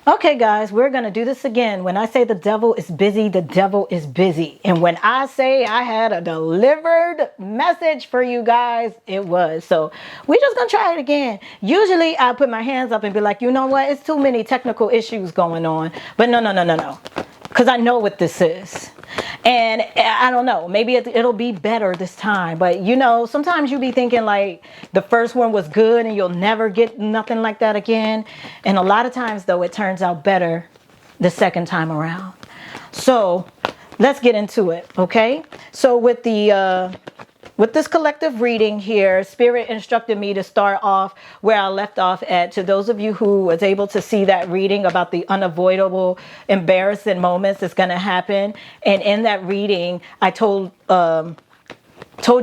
Okay, guys, we're going to do this again. When I say the devil is busy, the devil is busy. And when I say I had a delivered message for you guys, it was. So we're just going to try it again. Usually I put my hands up and be like, you know what? It's too many technical issues going on. But no. Because I know what this is. And I don't know, maybe it'll be better this time. But you know, sometimes you be thinking like the first one was good and you'll never get nothing like that again. And a lot of times though, it turns out better the second time around. So let's get into it. Okay. So with this collective reading here, Spirit instructed me to start off where I left off at. To those of you who was able to see that reading about the unavoidable, embarrassing moments that's going to happen. And in that reading, I told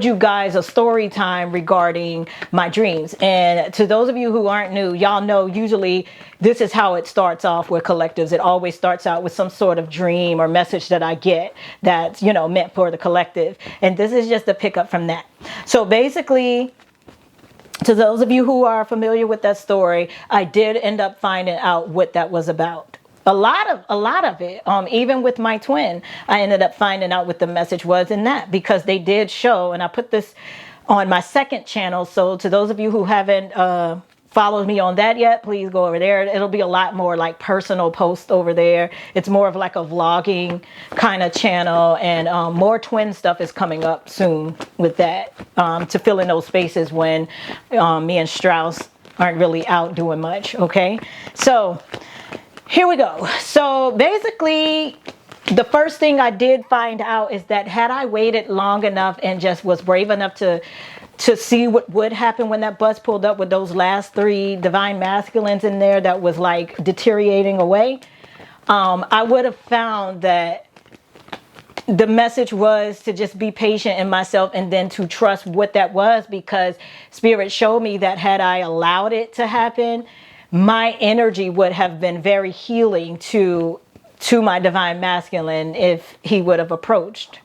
you guys a story time regarding my dreams. And to those of you who aren't new, y'all know usually this is how it starts off with collectives. It always starts out with some sort of dream or message that I get that's, you know, meant for the collective. And this is just a pickup from that. So basically, to those of you who are familiar with that story, I did end up finding out what that was about. A lot of it, even with my twin, I ended up finding out what the message was in that, because they did show, and I put this on my second channel. So to those of you who haven't followed me on that yet, please go over there. It'll be a lot more like personal posts over there. It's more of like a vlogging kind of channel, and more twin stuff is coming up soon with that, to fill in those spaces when me and Strauss aren't really out doing much. Okay, so here we go. So basically, the first thing I did find out is that had I waited long enough and just was brave enough to see what would happen when that bus pulled up with those last 3 divine masculines in there that was like deteriorating away, I would have found that the message was to just be patient in myself and then to trust what that was, because Spirit showed me that had I allowed it to happen, my energy would have been very healing to my divine masculine if he would have approached.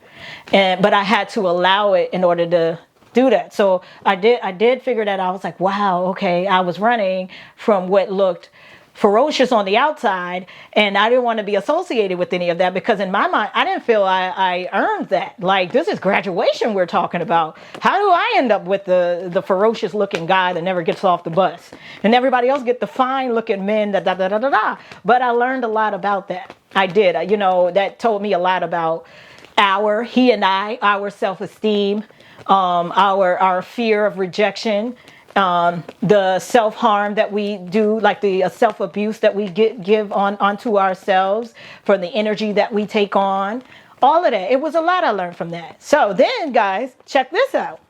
But I had to allow it in order to do that. So I did figure that out. I was like, wow, okay, I was running from what looked ferocious on the outside, and I didn't want to be associated with any of that, because in my mind, I didn't feel I earned that. Like, this is graduation we're talking about. How do I end up with the ferocious looking guy that never gets off the bus, and everybody else get the fine looking men that da. But I learned a lot about that. I did. You know, that told me a lot about our self-esteem, our fear of rejection, the self-harm that we do, like the self-abuse that we give onto ourselves for the energy that we take on, all of that. It was a lot I learned from that. So then, guys, check this out.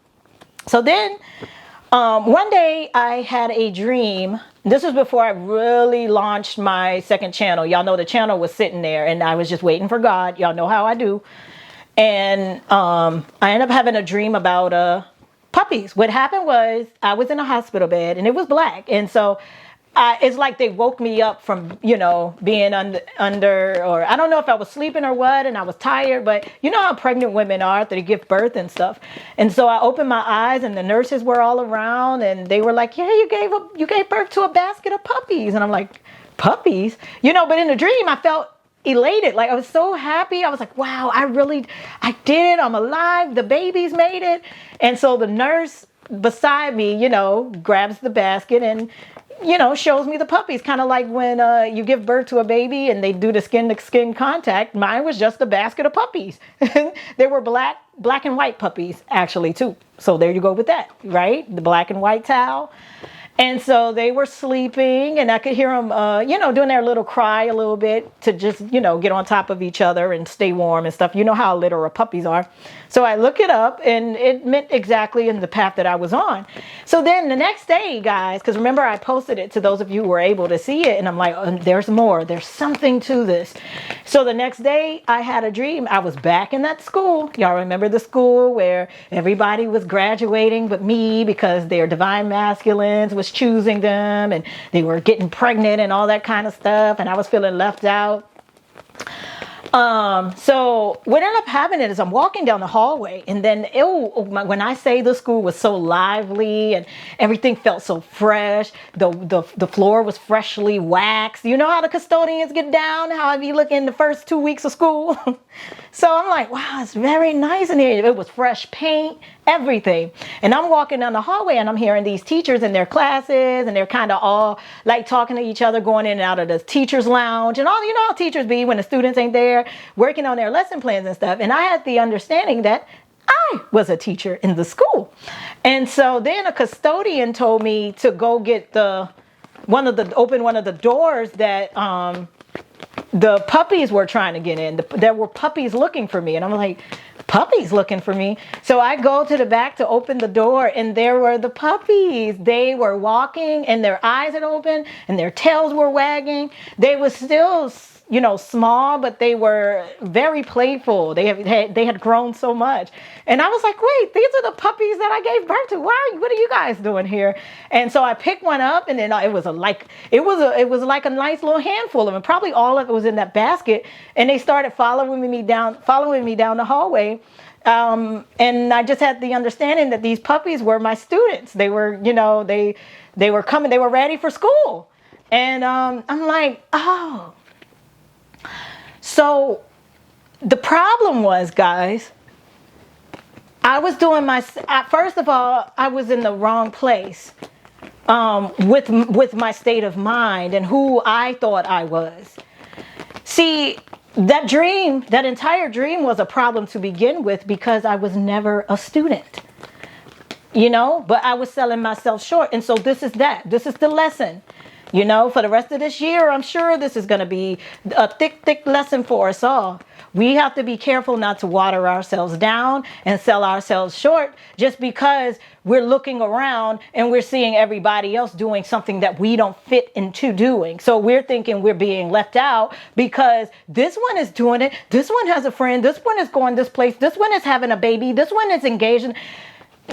So then one day I had a dream. This was before I really launched my second channel. Y'all know the channel was sitting there and I was just waiting for God. Y'all know how I do. And I ended up having a dream about puppies. What happened was I was in a hospital bed and it was black. And so it's like they woke me up from, you know, being under, or I don't know if I was sleeping or what, and I was tired, but you know how pregnant women are after they give birth and stuff. And so I opened my eyes and the nurses were all around and they were like, yeah, you gave birth to a basket of puppies. And I'm like, puppies? You know, but in the dream I felt elated. Like, I was so happy. I was like, wow, I did it. I'm alive. The babies made it. And so the nurse beside me, you know, grabs the basket and, you know, shows me the puppies. Kind of like when you give birth to a baby and they do the skin to skin contact. Mine was just a basket of puppies. They were black and white puppies actually too. So there you go with that, right? The black and white towel. And so they were sleeping and I could hear them, you know, doing their little cry a little bit to just, you know, get on top of each other and stay warm and stuff. You know how literal puppies are. So I look it up and it meant exactly in the path that I was on. So then the next day, guys, because remember I posted it to those of you who were able to see it. And I'm like, oh, there's more. There's something to this. So the next day I had a dream. I was back in that school. Y'all remember the school where everybody was graduating but me, because their divine masculines was choosing them and they were getting pregnant and all that kind of stuff. And I was feeling left out. So what ended up happening is I'm walking down the hallway, and then when I say the school was so lively and everything felt so fresh, the floor was freshly waxed. You know how the custodians get down, how I be looking the first 2 weeks of school. So I'm like, wow, it's very nice in here. It was fresh paint, everything. And I'm walking down the hallway and I'm hearing these teachers in their classes, and they're kind of all like talking to each other, going in and out of the teacher's lounge and all, you know how teachers be when the students ain't there, working on their lesson plans and stuff. And I had the understanding that I was a teacher in the school. And so then a custodian told me to go get open one of the doors that, the puppies were trying to get in. There were puppies looking for me. And I'm like, puppies looking for me? So I go to the back to open the door, and there were the puppies. They were walking, and their eyes had opened, and their tails were wagging. They were still, you know, small, but they were very playful. They had grown so much. And I was like, wait, these are the puppies that I gave birth to. What are you guys doing here? And so I picked one up, and then it was like a nice little handful of them. Probably all of it was in that basket. And they started following me down the hallway. And I just had the understanding that these puppies were my students. They were, you know, they were coming, they were ready for school. And I'm like, oh. So the problem was, guys, first of all, I was in the wrong place with my state of mind and who I thought I was. See, that entire dream was a problem to begin with because I was never a student, you know, but I was selling myself short. And so this is the lesson. You know, for the rest of this year, I'm sure this is going to be a thick lesson for us all. We have to be careful not to water ourselves down and sell ourselves short just because we're looking around and we're seeing everybody else doing something that we don't fit into doing. So we're thinking we're being left out because this one is doing it. This one has a friend. This one is going this place. This one is having a baby. This one is engaged.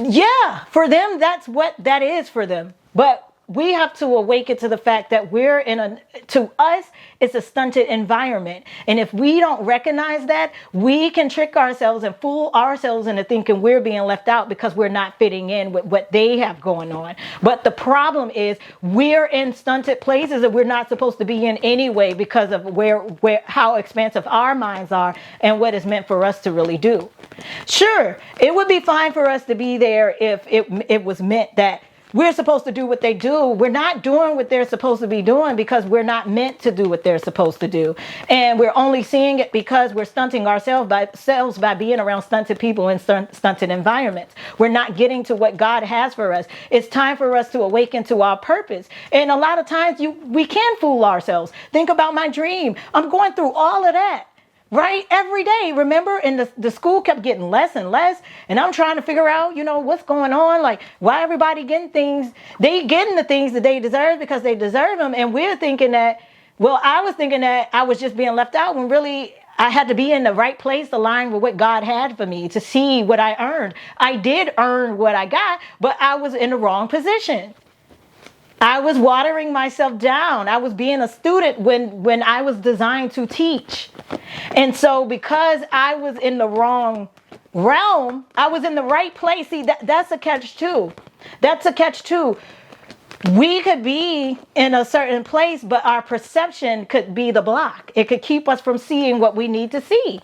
Yeah, for them, that's what that is for them. But we have to awaken to the fact that to us, it's a stunted environment. And if we don't recognize that, we can trick ourselves and fool ourselves into thinking we're being left out because we're not fitting in with what they have going on. But the problem is we're in stunted places that we're not supposed to be in anyway because of how expansive our minds are and what is meant for us to really do. Sure, it would be fine for us to be there if it was meant that we're supposed to do what they do. We're not doing what they're supposed to be doing because we're not meant to do what they're supposed to do. And we're only seeing it because we're stunting ourselves by being around stunted people in stunted environments. We're not getting to what God has for us. It's time for us to awaken to our purpose. And a lot of times we can fool ourselves. Think about my dream. I'm going through all of that. Right? Every day, remember? And the school kept getting less and less. And I'm trying to figure out, you know, what's going on. Like, why everybody getting things? They getting the things that they deserve because they deserve them. And we're thinking that, well, I was thinking that I was just being left out when really I had to be in the right place aligned with what God had for me to see what I earned. I did earn what I got, but I was in the wrong position. I was watering myself down. I was being a student when I was designed to teach. And so because I was in the wrong realm, I was in the right place. See, that's a catch too. That's a catch too. We could be in a certain place, but our perception could be the block. It could keep us from seeing what we need to see.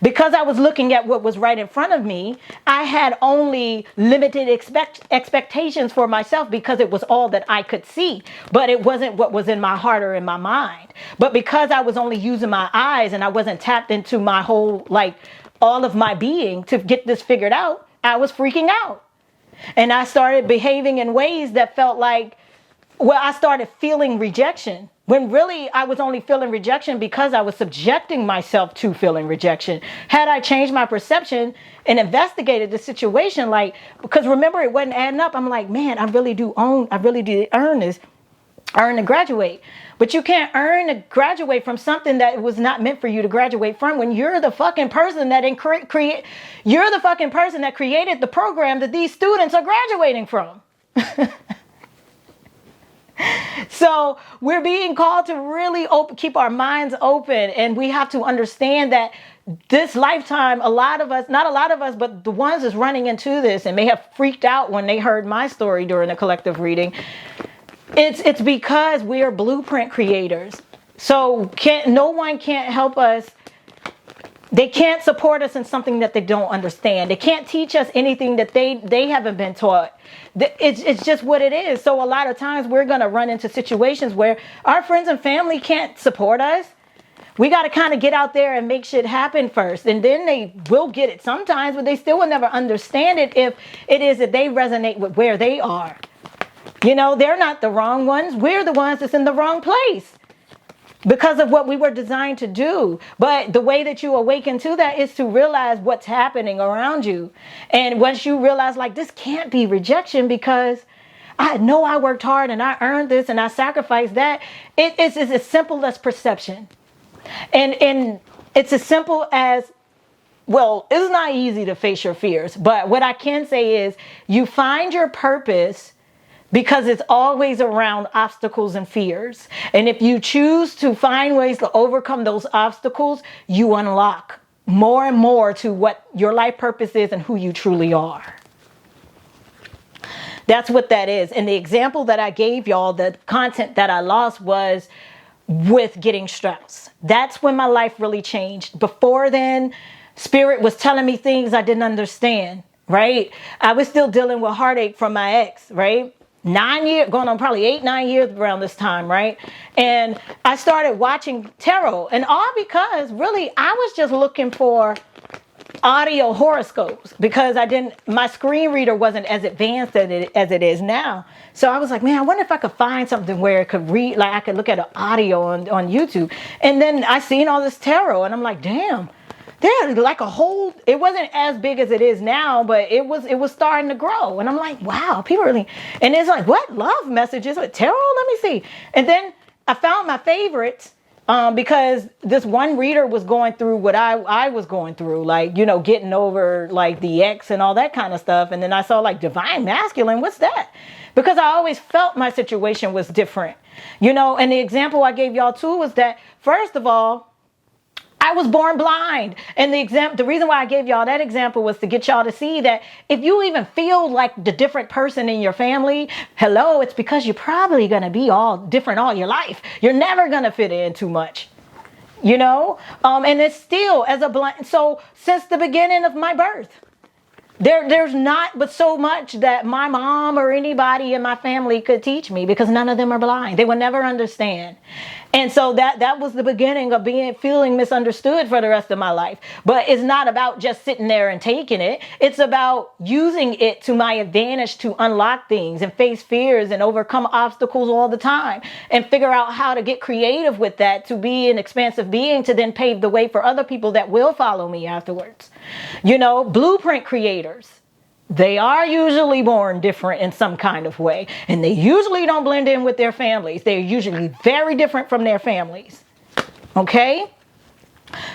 Because I was looking at what was right in front of me, I had only limited expectations for myself because it was all that I could see. But it wasn't what was in my heart or in my mind. But because I was only using my eyes and I wasn't tapped into my whole, like, all of my being to get this figured out, I was freaking out. And I started behaving in ways that felt like, well, I started feeling rejection. When really I was only feeling rejection because I was subjecting myself to feeling rejection. Had I changed my perception and investigated the situation, like, because remember it wasn't adding up. I'm like, man, I really did earn to graduate. But you can't earn to graduate from something that was not meant for you to graduate from when you're the fucking person that you're the fucking person that created the program that these students are graduating from. So we're being called to really keep our minds open. And we have to understand that this lifetime, a lot of us, not a lot of us, but the ones that's running into this and may have freaked out when they heard my story during the collective reading, it's because we are blueprint creators. So no one can't help us. They can't support us in something that they don't understand. They can't teach us anything that they haven't been taught. It's just what it is. So a lot of times we're going to run into situations where our friends and family can't support us. We got to kind of get out there and make shit happen first. And then they will get it sometimes, but they still will never understand it if it is that they resonate with where they are. You know, they're not the wrong ones. We're the ones that's in the wrong place, because of what we were designed to do. But the way that you awaken to that is to realize what's happening around you. And once you realize, like, this can't be rejection because I know I worked hard and I earned this and I sacrificed that. It's as simple as perception. And it's as simple as, well, it's not easy to face your fears. But what I can say is you find your purpose because it's always around obstacles and fears. And if you choose to find ways to overcome those obstacles, you unlock more and more to what your life purpose is and who you truly are. That's what that is. And the example that I gave y'all, the content that I lost was with getting stressed. That's when my life really changed. Before then, Spirit was telling me things I didn't understand, right? I was still dealing with heartache from my ex, right? 9 years, going on probably 8-9 years around this time, right? And I started watching tarot, and all because really I was just looking for audio horoscopes because my screen reader wasn't as advanced as it is now. So I was like, man, I wonder if I could find something where it could read, like I could look at an audio on YouTube. And then I seen all this tarot, and I'm like, damn. There's like a whole, it wasn't as big as it is now, but it was starting to grow. And I'm like, wow, people really, and it's like, what? Love messages with tarot? Let me see. And then I found my favorites because this one reader was going through what I was going through, like, you know, getting over like the ex and all that kind of stuff. And then I saw like divine masculine. What's that? Because I always felt my situation was different, you know. And the example I gave y'all too was that, first of all, I was born blind. And the reason why I gave y'all that example was to get y'all to see that if you even feel like the different person in your family, hello, it's because you're probably going to be all different all your life. You're never going to fit in too much, you know? And it's still as a blind. So since the beginning of my birth, there's not but so much that my mom or anybody in my family could teach me, because none of them are blind. They will never understand. And so that was the beginning of feeling misunderstood for the rest of my life. But it's not about just sitting there and taking it. It's about using it to my advantage to unlock things and face fears and overcome obstacles all the time and figure out how to get creative with that, to be an expansive being, to then pave the way for other people that will follow me afterwards. You know, blueprint creators. They are usually born different in some kind of way, and they usually don't blend in with their families. They're usually very different from their families. Okay?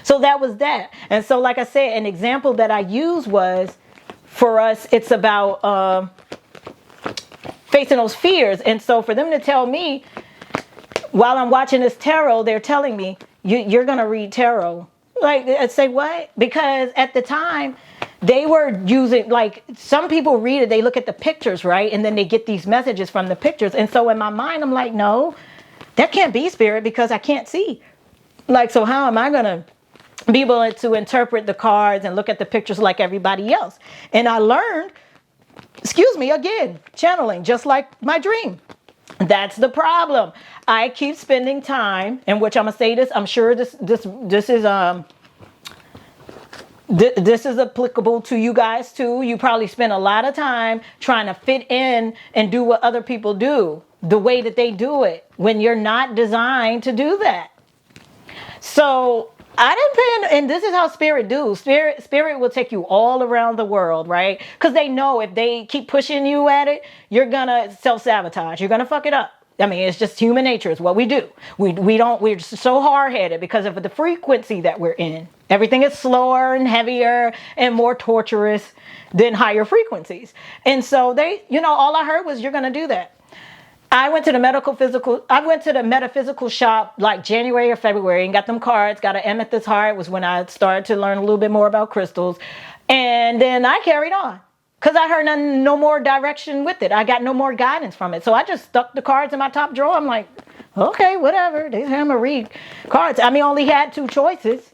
So that was that. And so, like I said, an example that I used was, for us, it's about facing those fears. And so for them to tell me, while I'm watching this tarot, they're telling me, you're going to read tarot. Like, I'd say, what? Because at the time, they were using, like, some people read it, they look at the pictures, right? And then they get these messages from the pictures. And so in my mind, I'm like, no, that can't be spirit because I can't see. Like, so how am I going to be able to interpret the cards and look at the pictures like everybody else? And I learned, again, channeling, just like my dream. That's the problem. I keep spending time, in which I'm going to say this, I'm sure this is applicable to you guys too. You probably spend a lot of time trying to fit in and do what other people do, the way that they do it, when you're not designed to do that. So I didn't pay, and this is how spirit do. Spirit will take you all around the world, right? Because they know if they keep pushing you at it, you're gonna self-sabotage. You're gonna fuck it up. I mean, it's just human nature. It's what we do. We're so hard-headed because of the frequency that we're in. Everything is slower and heavier and more torturous than higher frequencies. And so they, all I heard was, you're going to do that. I went to the metaphysical shop like January or February and got them cards, got an amethyst heart, was when I started to learn a little bit more about crystals. And then I carried on because I heard no more direction with it. I got no more guidance from it. So I just stuck the cards in my top drawer. I'm like, okay, whatever. They say I'm going to read cards. I only had two choices: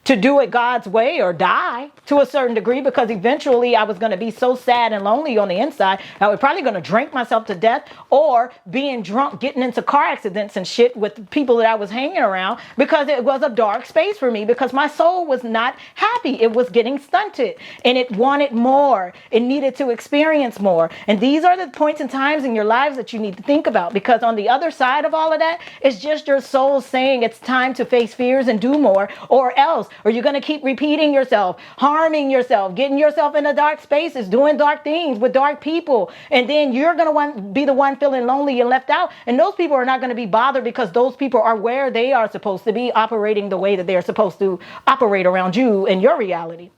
to do it God's way or die to a certain degree, because eventually I was going to be so sad and lonely on the inside, I was probably going to drink myself to death, or being drunk, getting into car accidents and shit with the people that I was hanging around, because it was a dark space for me, because my soul was not happy. It was getting stunted and it wanted more. It needed to experience more. And these are the points and times in your lives that you need to think about, because on the other side of all of that, it's just your soul saying it's time to face fears and do more, or else. Or you're going to keep repeating yourself, harming yourself, getting yourself into dark spaces, doing dark things with dark people. And then you're going to be the one feeling lonely and left out. And those people are not going to be bothered, because those people are where they are supposed to be, operating the way that they're supposed to operate around you and your reality.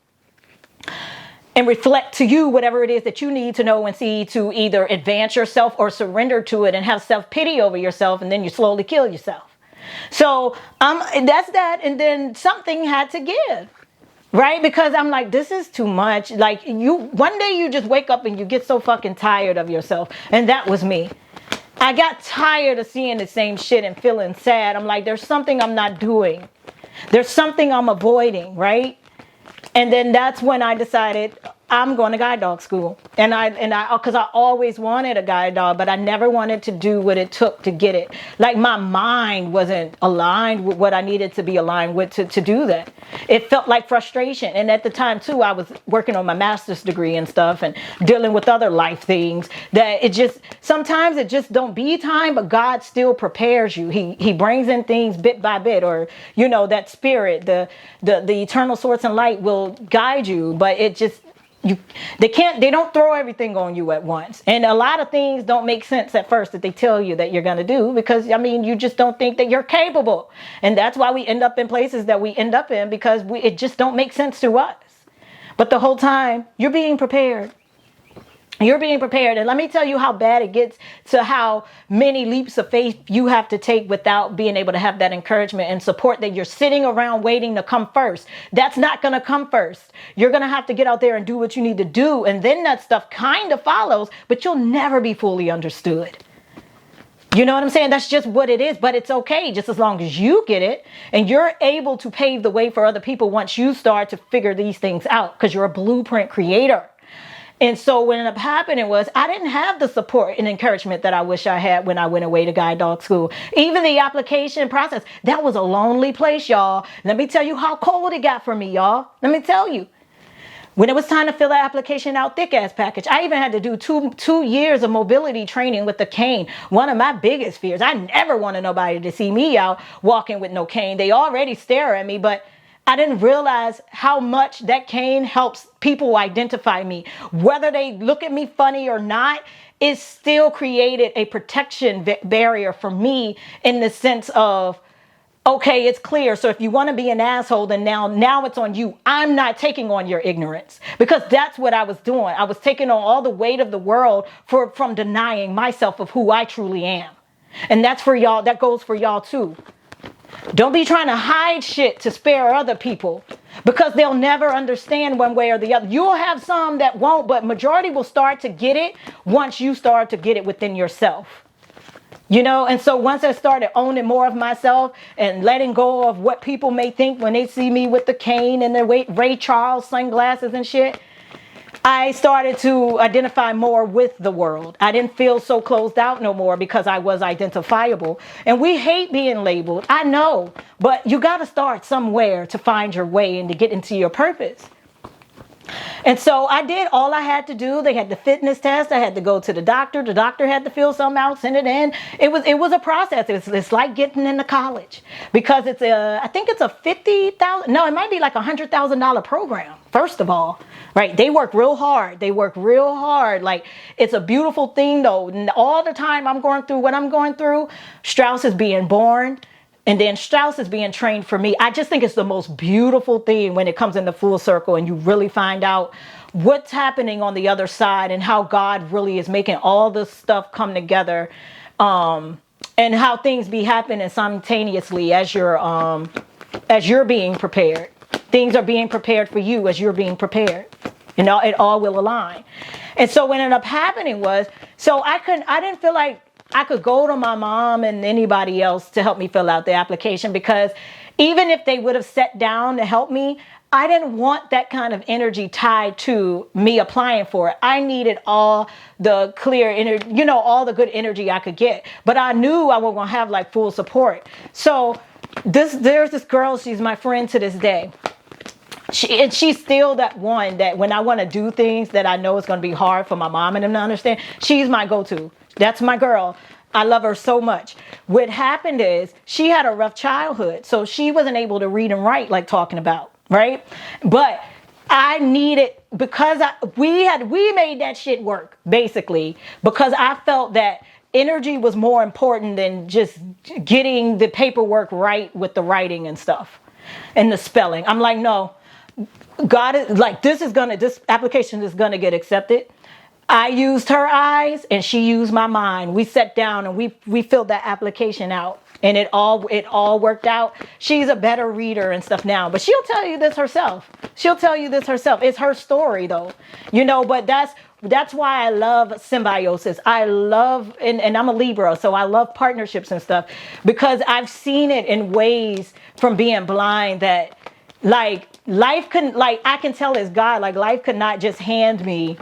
And reflect to you whatever it is that you need to know and see to either advance yourself or surrender to it and have self-pity over yourself. And then you slowly kill yourself. So that's that. And then something had to give, right? Because I'm like, this is too much. Like, one day you just wake up and you get so fucking tired of yourself. And that was me. I got tired of seeing the same shit and feeling sad. I'm like, there's something I'm not doing. There's something I'm avoiding, right? And then that's when I decided I'm going to guide dog school. And because I always wanted a guide dog, but I never wanted to do what it took to get it. Like, my mind wasn't aligned with what I needed to be aligned with to do that. It felt like frustration. And at the time too, I was working on my master's degree and stuff and dealing with other life things that sometimes it just don't be time, but God still prepares you. He brings in things bit by bit, or, that spirit, the eternal source and light will guide you, but it just, they don't throw everything on you at once. And a lot of things don't make sense at first that they tell you that you're going to do, because you just don't think that you're capable. And that's why we end up in places that we end up in, because it just don't make sense to us. But the whole time you're being prepared. You're being prepared. And let me tell you how bad it gets, to how many leaps of faith you have to take without being able to have that encouragement and support that you're sitting around waiting to come first. That's not going to come first. You're going to have to get out there and do what you need to do. And then that stuff kind of follows, but you'll never be fully understood. You know what I'm saying? That's just what it is. But it's okay, just as long as you get it and you're able to pave the way for other people once you start to figure these things out, because you're a blueprint creator. And so what ended up happening was, I didn't have the support and encouragement that I wish I had when I went away to guide dog school. Even the application process, that was a lonely place, y'all. Let me tell you how cold it got for me, y'all. Let me tell you. When it was time to fill the application out, thick ass package, I even had to do two years of mobility training with the cane. One of my biggest fears. I never wanted nobody to see me out walking with no cane. They already stare at me, but I didn't realize how much that cane helps people identify me. Whether they look at me funny or not, it still created a protection barrier for me, in the sense of, okay, it's clear. So if you want to be an asshole, then now it's on you. I'm not taking on your ignorance, because that's what I was doing. I was taking on all the weight of the world from denying myself of who I truly am. And that's for y'all. That goes for y'all too. Don't be trying to hide shit to spare other people, because they'll never understand one way or the other. You'll have some that won't, but majority will start to get it once you start to get it within yourself. And so once I started owning more of myself and letting go of what people may think when they see me with the cane and the Ray Charles sunglasses and shit, I started to identify more with the world. I didn't feel so closed out no more, because I was identifiable. And we hate being labeled, I know, but you got to start somewhere to find your way and to get into your purpose. And so I did all I had to do. They had the fitness test. I had to go to the doctor. The doctor had to fill something out, send it in. It was a process. It's like getting into college, because I think it's a $50,000. No, it might be like $100,000 program. First of all, right? They work real hard. Like, it's a beautiful thing though. And all the time I'm going through what I'm going through, Strauss is being born. And then Strauss is being trained for me. I just think it's the most beautiful thing when it comes into full circle and you really find out what's happening on the other side and how God really is making all this stuff come together and how things be happening simultaneously as you're being prepared. Things are being prepared for you as you're being prepared. You know, it all will align. And so what ended up happening was, so I didn't feel like I could go to my mom and anybody else to help me fill out the application, because even if they would have sat down to help me, I didn't want that kind of energy tied to me applying for it. I needed all the clear energy, you know, all the good energy I could get. But I knew I was going to have like full support. So there's this girl, she's my friend to this day. She's still that one that when I want to do things that I know is going to be hard for my mom and them to understand, she's my go-to. That's my girl. I love her so much. What happened is she had a rough childhood, so she wasn't able to read and write like talking about, right? But I needed, because we made that shit work, basically, because I felt that energy was more important than just getting the paperwork right with the writing and stuff and the spelling. I'm like, no, God is like, this application is gonna get accepted. I used her eyes and she used my mind. We sat down and we filled that application out, and it all worked out. She's a better reader and stuff now, but she'll tell you this herself. It's her story though, you know, but that's why I love symbiosis. I love, and I'm a Libra, so I love partnerships and stuff, because I've seen it in ways from being blind that like life couldn't, like I can tell as God, like life could not just hand me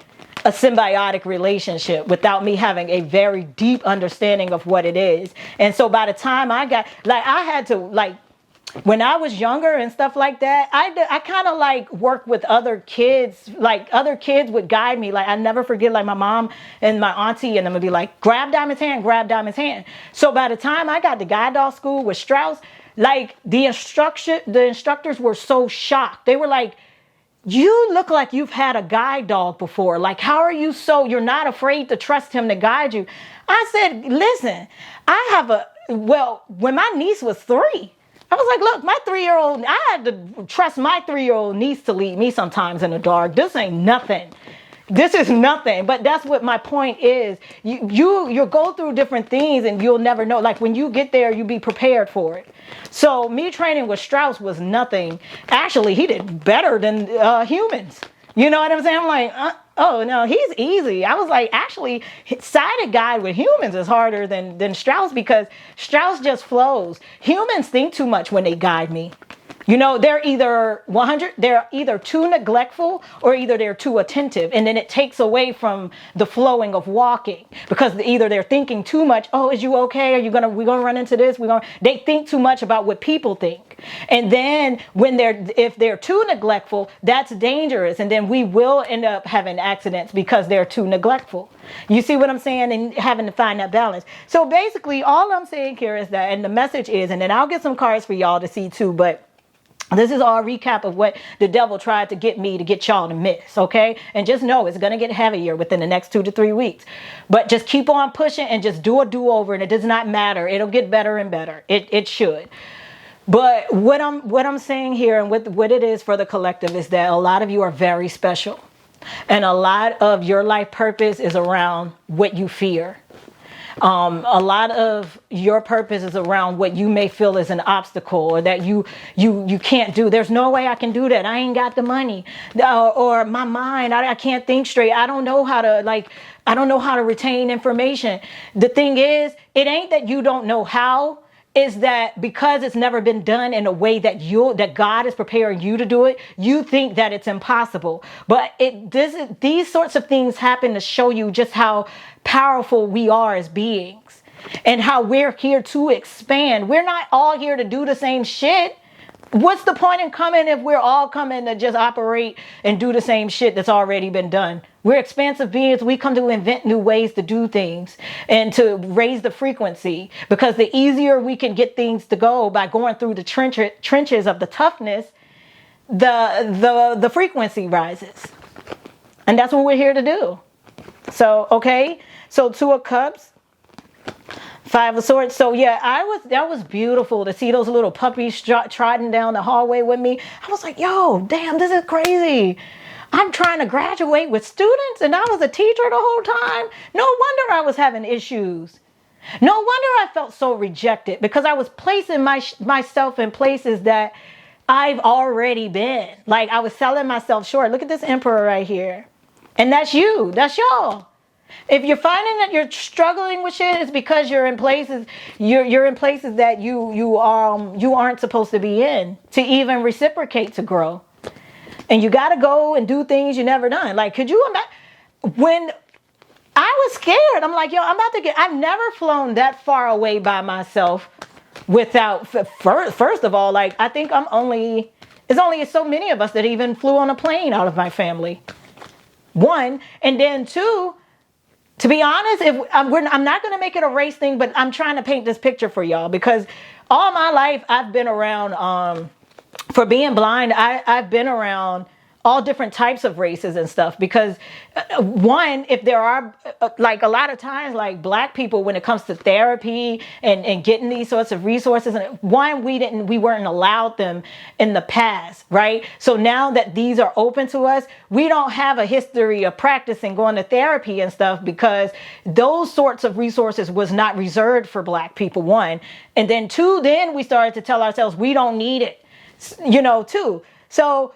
a symbiotic relationship without me having a very deep understanding of what it is. And so by the time I got, like, I had to, like, when I was younger and stuff like that, I kind of like work with other kids, like other kids would guide me. Like I never forget, like my mom and my auntie and them would be like, grab Diamond's hand, grab Diamond's hand. So by the time I got to guide dog school with Strauss, like the instructors were so shocked. They were like, you look like you've had a guide dog before. Like, how are you you're not afraid to trust him to guide you? I said, listen, when my niece was 3, I was like, look, my 3-year-old, I had to trust my 3-year-old niece to lead me sometimes in the dark. This ain't nothing. This is nothing. But that's what my point is. You'll go through different things and you'll never know. Like when you get there, you be prepared for it. So me training with Strauss was nothing. Actually, he did better than humans. You know what I'm saying? I'm like, oh no, he's easy. I was like, actually, sighted guide with humans is harder than Strauss, because Strauss just flows. Humans think too much when they guide me. You know, they're either too neglectful or either they're too attentive. And then it takes away from the flowing of walking, because either they're thinking too much. Oh, is you okay? We're going to run into this. They think too much about what people think. And then if they're too neglectful, that's dangerous. And then we will end up having accidents because they're too neglectful. You see what I'm saying? And having to find that balance. So basically all I'm saying here is that, and the message is, and then I'll get some cards for y'all to see too, but this is all a recap of what the devil tried to get me to get y'all to miss, okay? And just know it's going to get heavier within the next 2 to 3 weeks. But just keep on pushing and just do a do-over, and it does not matter. It'll get better and better. It should. But what I'm saying here and what it is for the collective is that a lot of you are very special. And a lot of your life purpose is around what you fear. A lot of your purpose is around what you may feel is an obstacle, or that you can't do. There's no way I can do that. I ain't got the money, or my mind, I can't think straight. I don't know how to retain information. The thing is, it ain't that you don't know how. Is that because it's never been done in a way that God is preparing you to do it, you think that it's impossible. But these sorts of things happen to show you just how powerful we are as beings and how we're here to expand. We're not all here to do the same shit. What's the point in coming if we're all coming to just operate and do the same shit that's already been done? We're expansive beings. We come to invent new ways to do things and to raise the frequency, because the easier we can get things to go by going through the trenches of the toughness, the frequency rises. And that's what we're here to do. So, okay. So 2 of Cups. 5 of Swords. So yeah, that was beautiful to see those little puppies trotting down the hallway with me. I was like, yo, damn, this is crazy. I'm trying to graduate with students and I was a teacher the whole time. No wonder I was having issues. No wonder I felt so rejected, because I was placing myself in places that I've already been. Like, I was selling myself short. Look at this emperor right here. And that's you. That's y'all. If you're finding that you're struggling with shit, it's because you're in places you're in places that you aren't supposed to be in to even reciprocate, to grow. And you got to go and do things you never done. Like, could you imagine when I was scared? I'm like, yo, I've never flown that far away by myself without, first of all, like, I think it's only so many of us that even flew on a plane out of my family. One, and then two, to be honest, I'm not going to make it a race thing, but I'm trying to paint this picture for y'all, because all my life I've been around, for being blind, I've been around all different types of races and stuff, because one, if there are like a lot of times, like black people, when it comes to therapy and getting these sorts of resources, and one, we weren't allowed them in the past, right? So now that these are open to us, we don't have a history of practicing going to therapy and stuff, because those sorts of resources was not reserved for black people, one. And then two, then we started to tell ourselves we don't need it, two. So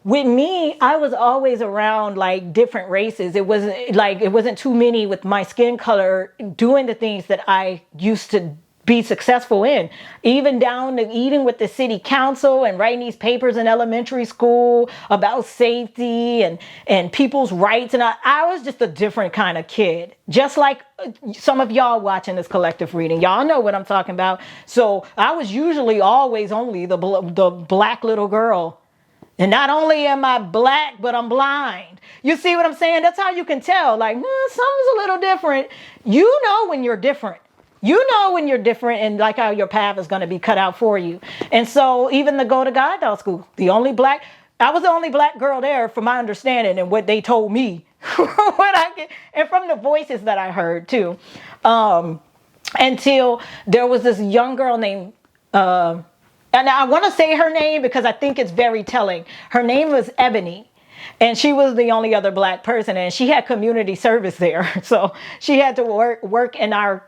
with me, I was always around like different races. It wasn't too many with my skin color doing the things that I used to be successful in, even down to eating with the city council and writing these papers in elementary school about safety and people's rights. And I was just a different kind of kid, just like some of y'all watching this collective reading. Y'all know what I'm talking about. So I was usually always only the black little girl. And not only am I black, but I'm blind. You see what I'm saying? That's how you can tell, like, something's a little different. You know when you're different. You know when you're different, and like how your path is going to be cut out for you. And so even the Go to God Doll School, I was the only black girl there, from my understanding and what they told me. And from the voices that I heard too. Until there was this young girl named... and I want to say her name because I think it's very telling. Her name was Ebony, and she was the only other black person, and she had community service there. So she had to work in our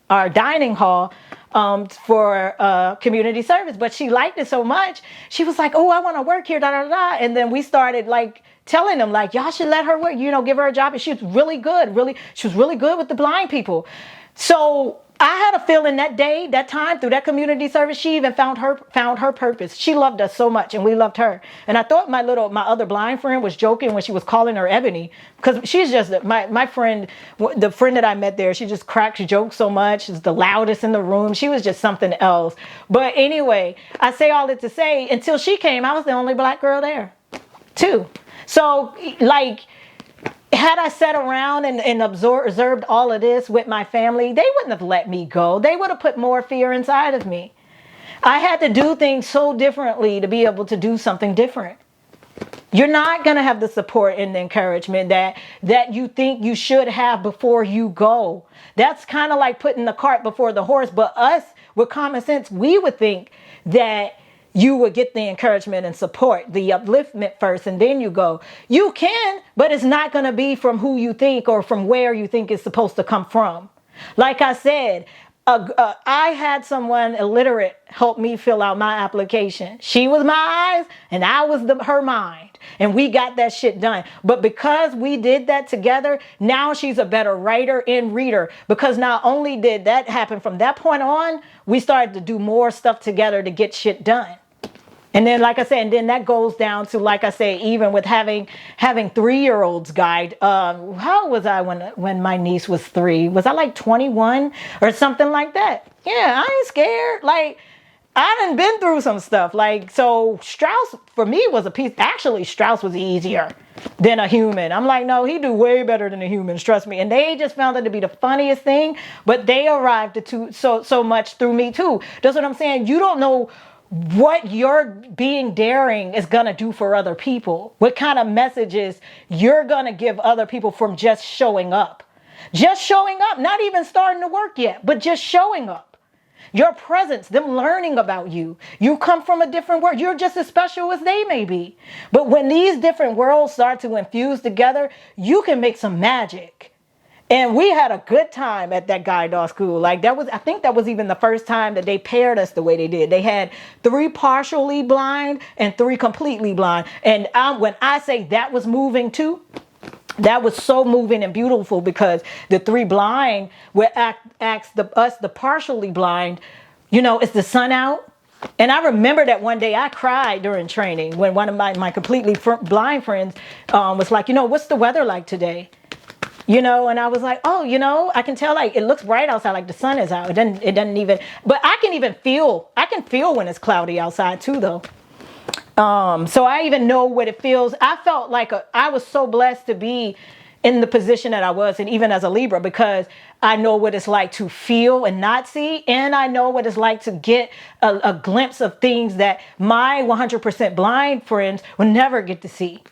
dining hall for community service. But she liked it so much, she was like, "Oh, I want to work here, da da da." And then we started like telling them, like, y'all should let her work, give her a job. And she was really good, she was really good with the blind people. So I had a feeling that time, through that community service, she even found her purpose. She loved us so much, and we loved her. And I thought my other blind friend was joking when she was calling her Ebony, because she's just my friend, the friend that I met there. She just cracks jokes so much. She's the loudest in the room. She was just something else. But anyway, I say all that to say, until she came, I was the only black girl there, too. So, like, had I sat around and observed all of this with my family, they wouldn't have let me go. They would have put more fear inside of me. I had to do things so differently to be able to do something different. You're not going to have the support and the encouragement that you think you should have before you go. That's kind of like putting the cart before the horse. But us, with common sense, we would think that you would get the encouragement and support, the upliftment first, and then you go. You can, but it's not going to be from who you think or from where you think it's supposed to come from. Like I said, I had someone illiterate help me fill out my application. She was my eyes and I was her mind. And we got that shit done. But because we did that together, now she's a better writer and reader. Because not only did that happen, from that point on, we started to do more stuff together to get shit done. And then, like I said, and then that goes down to, like I say, even with having 3-year-olds guide. How was I when my niece was 3? Was I like 21 or something like that? Yeah, I ain't scared. Like, I done been through some stuff. Like, so Strauss for me was a piece. Actually, Strauss was easier than a human. I'm like, no, he do way better than the humans. Trust me. And they just found it to be the funniest thing. But they arrived at so much through me too. That's what I'm saying. You don't know what your being daring is going to do for other people. What kind of messages you're going to give other people from just showing up. Just showing up, not even starting to work yet, but just showing up. Your presence, them learning about you. You come from a different world. You're just as special as they may be. But when these different worlds start to infuse together, you can make some magic. And we had a good time at that guide dog school. Like that was, I think that was even the first time that they paired us the way they did. They had 3 partially blind and 3 completely blind. And when I say that was moving too, that was so moving and beautiful, because the 3 blind would ask us, the partially blind, is the sun out? And I remember that one day I cried during training when one of my completely blind friends was like, what's the weather like today? And I was like, oh, I can tell, like, it looks bright outside, like the sun is out. It doesn't even, but I can feel when it's cloudy outside too, though. So I even know what it feels. I felt like I was so blessed to be in the position that I was, and even as a Libra, because I know what it's like to feel and not see. And I know what it's like to get a glimpse of things that my 100% blind friends will never get to see.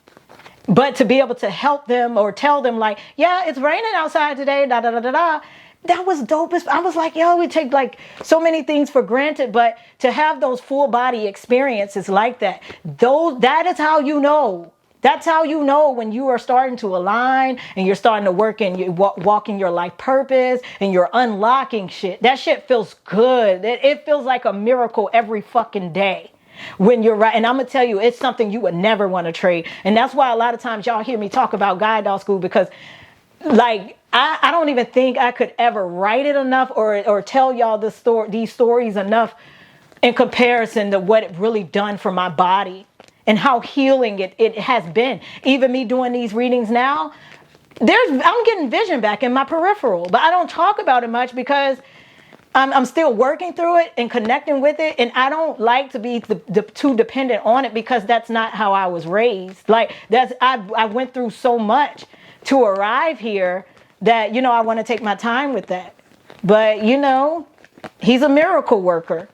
But to be able to help them or tell them, like, yeah, it's raining outside today, da da da da da. That was dope. I was like, yo, we take like so many things for granted, but to have those full body experiences like that, that is how you know. That's how you know when you are starting to align and you're starting to work and you walk in your life purpose and you're unlocking shit. That shit feels good. It feels like a miracle every fucking day. When you're right. And I'm going to tell you, it's something you would never want to trade. And that's why a lot of times y'all hear me talk about guide dog school, because like, I don't even think I could ever write it enough or tell y'all these stories enough in comparison to what it really done for my body and how healing it has been. Even me doing these readings now, I'm getting vision back in my peripheral, but I don't talk about it much because I'm still working through it and connecting with it. And I don't like to be too dependent on it, because that's not how I was raised. Like I went through so much to arrive here that, I want to take my time with that. But, he's a miracle worker.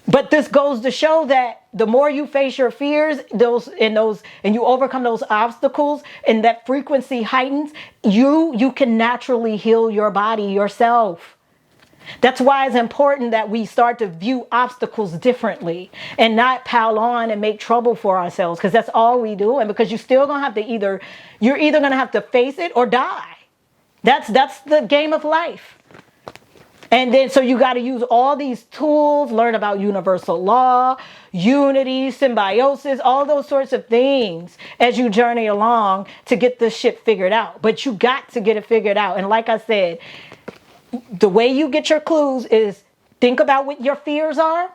But this goes to show that the more you face your fears, and you overcome those obstacles, and that frequency heightens, you can naturally heal your body yourself. That's why it's important that we start to view obstacles differently and not pile on and make trouble for ourselves, because that's all we do. And because you're still going to have to you're either going to have to face it or die. That's the game of life. And then so you got to use all these tools, learn about universal law, unity, symbiosis, all those sorts of things as you journey along to get this shit figured out. But you got to get it figured out. And like I said, the way you get your clues is think about what your fears are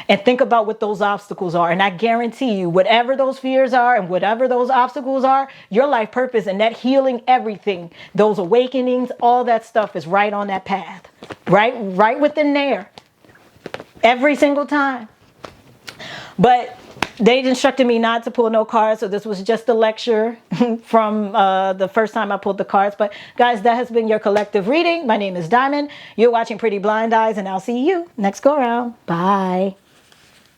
and think about what those obstacles are. And I guarantee you, whatever those fears are and whatever those obstacles are, your life purpose and that healing, everything, those awakenings, all that stuff is right on that path. Right within there. Every single time. But they instructed me not to pull no cards, so this was just a lecture from the first time I pulled the cards. But guys, that has been your collective reading. My name is Diamond. You're watching Pretty Blind Eyes, and I'll see you next go around. Bye.